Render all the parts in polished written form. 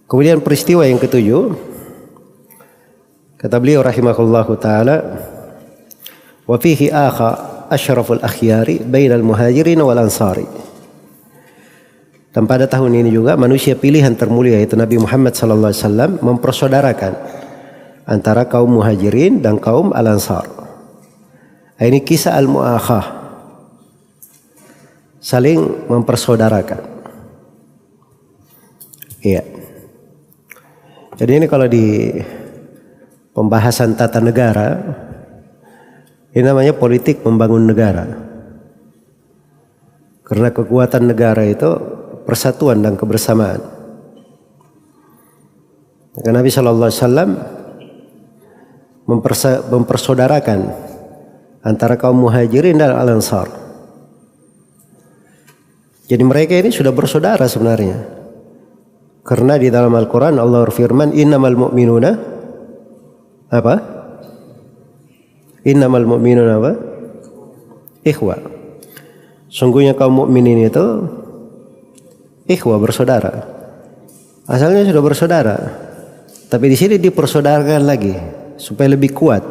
Kemudian peristiwa yang ketujuh, kata beliau rahimahullahu taala, wa fihi akha asyraful akhyari bainal muhajirin wal ansari. Dan pada tahun ini juga manusia pilihan termulia yaitu Nabi Muhammad sallallahu alaihi wasallam mempersaudarakan antara kaum muhajirin dan kaum al-ansar. Ini kisah al-mu'akhah, saling mempersaudarakan. Iya. Jadi ini kalau di pembahasan tata negara, ini namanya politik membangun negara. Karena kekuatan negara itu persatuan dan kebersamaan. Maka Nabi Shallallahu Alaihi Wasallam mempersaudarakan antara kaum muhajirin dan al-ansar. Jadi mereka ini sudah bersaudara sebenarnya. Karena di dalam Al-Quran Allah berfirman, innamal mu'minuna apa? Innamal mu'minuna apa? Ikhwa. Sungguhnya kaum mukminin itu ikhwa, bersaudara. Asalnya sudah bersaudara, tapi di sini dipersaudarakan lagi supaya lebih kuat.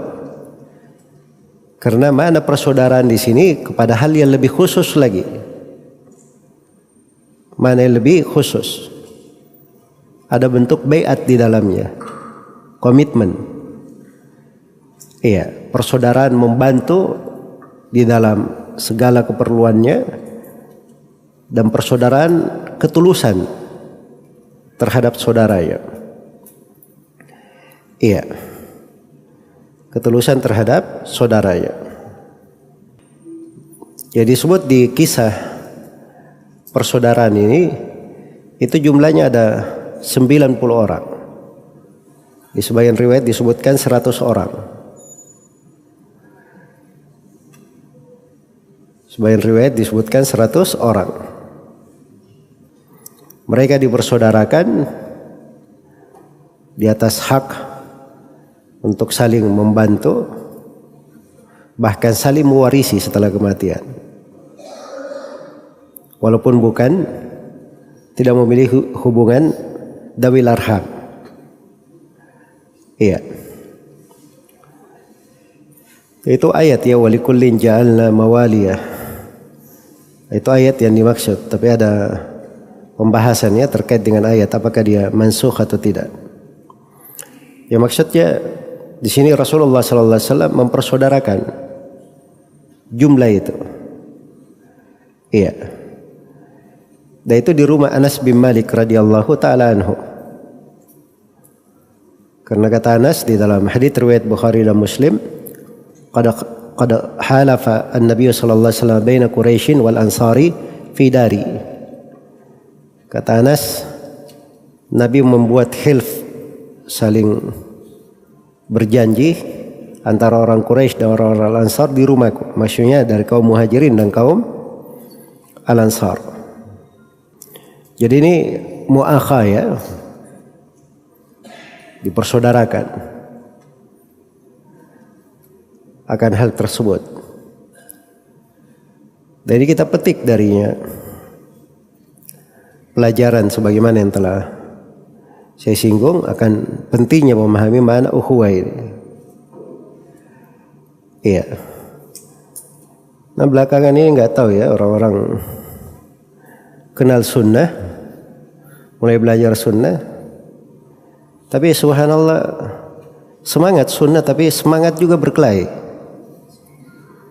Karena mana persaudaraan di sini kepada hal yang lebih khusus lagi. Mana yang lebih khusus? Ada bentuk baiat di dalamnya, komitmen. Iya, persaudaraan membantu di dalam segala keperluannya dan persaudaraan ketulusan terhadap saudaranya. Iya, ketulusan terhadap saudaranya. Jadi disebut di kisah persaudaraan ini itu jumlahnya ada 90 orang. Di sebagian riwayat disebutkan 100 orang. Sebagian riwayat disebutkan 100 orang. Mereka dipersaudarakan di atas hak untuk saling membantu, bahkan saling mewarisi setelah kematian. Walaupun tidak memiliki hubungan dawil arham. Iya. Itu ayat ya, walikullin ja'alna mawaliya. Itu ayat yang dimaksud, tapi ada pembahasannya terkait dengan ayat apakah dia mansukh atau tidak. Ya maksudnya di sini Rasulullah sallallahu alaihi wasallam mempersaudarakan jumlah itu. Iya. Dan itu di rumah Anas bin Malik radhiyallahu taala anhu. Karena kata Anas di dalam hadits riwayat Bukhari dan Muslim, qad halafa an-nabiy sallallahu alaihi wasallam baina Quraisy wal Ansari fi dari. Kata Anas, Nabi membuat hilf, saling berjanji antara orang Quraisy dan orang Ansar di rumahku. Maksudnya dari kaum Muhajirin dan kaum Al-Ansar. Jadi ini mu'akhah ya, dipersaudarakan akan hal tersebut. Jadi kita petik darinya pelajaran sebagaimana yang telah saya singgung akan pentingnya memahami makna ukhuwah ini. Iya. Nah belakangan ini nggak tahu ya, orang-orang kenal sunnah, mulai belajar sunnah, tapi subhanallah semangat sunnah, tapi semangat juga berkelahi,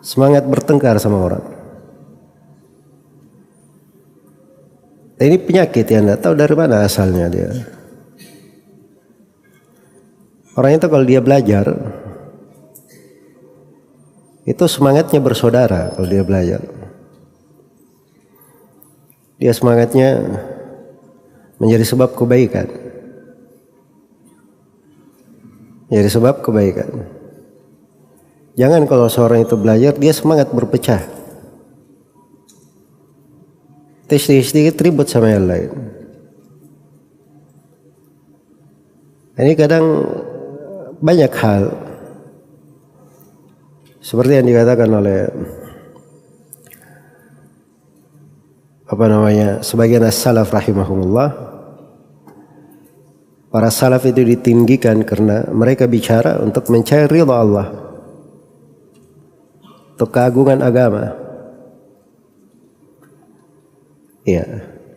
semangat bertengkar sama orang. Ini penyakit ya, nggak tahu dari mana asalnya dia. Orang itu kalau dia belajar, itu semangatnya bersaudara kalau dia belajar. Dia semangatnya menjadi sebab kebaikan. Menjadi sebab kebaikan. Jangan kalau seorang itu belajar, dia semangat berpecah. Sedikit ribut sama yang lain. Ini kadang banyak hal seperti yang dikatakan oleh sebagian as-salaf rahimahumullah, Para salaf itu ditinggikan karena mereka bicara untuk mencari ridha Allah, untuk keagungan agama. Ya,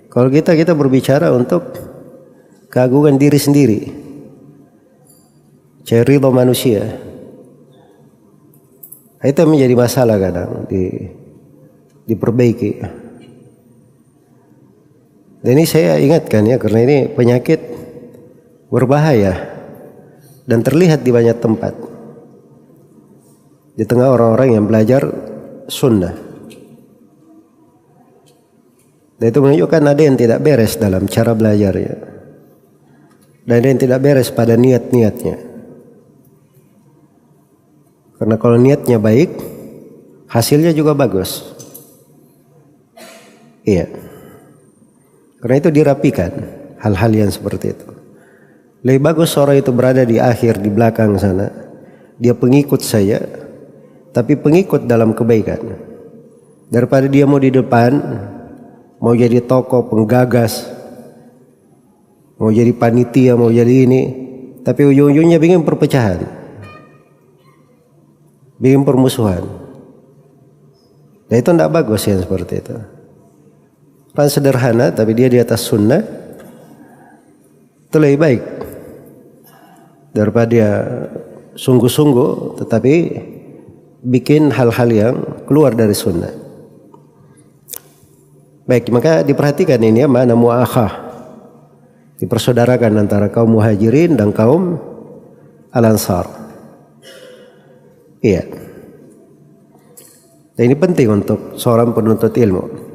kalau kita berbicara untuk keagungan diri sendiri, cari ridha manusia, itu menjadi masalah kadang diperbaiki. Dan ini saya ingatkan ya, karena ini penyakit berbahaya dan terlihat di banyak tempat di tengah orang-orang yang belajar sunnah. Dan itu menunjukkan ada yang tidak beres dalam cara belajarnya, dan ada yang tidak beres pada niat-niatnya. Karena kalau niatnya baik, hasilnya juga bagus. Iya. Karena itu dirapikan hal-hal yang seperti itu. Lebih bagus seorang itu berada di akhir, di belakang sana. Dia pengikut saya, tapi pengikut dalam kebaikan. Daripada dia mau di depan, mau jadi tokoh penggagas, mau jadi panitia, mau jadi ini, tapi ujung-ujungnya bikin perpecahan, bikin permusuhan. Dan itu tidak bagus yang seperti itu. Orang sederhana tapi dia di atas sunnah, itu lebih baik daripada dia sungguh-sungguh tetapi bikin hal-hal yang keluar dari sunnah. Baik, maka diperhatikan ini ya, makna mu'akhah, dipersaudarakan antara kaum muhajirin dan kaum al-ansar. Iya. Dan ini penting untuk seorang penuntut ilmu.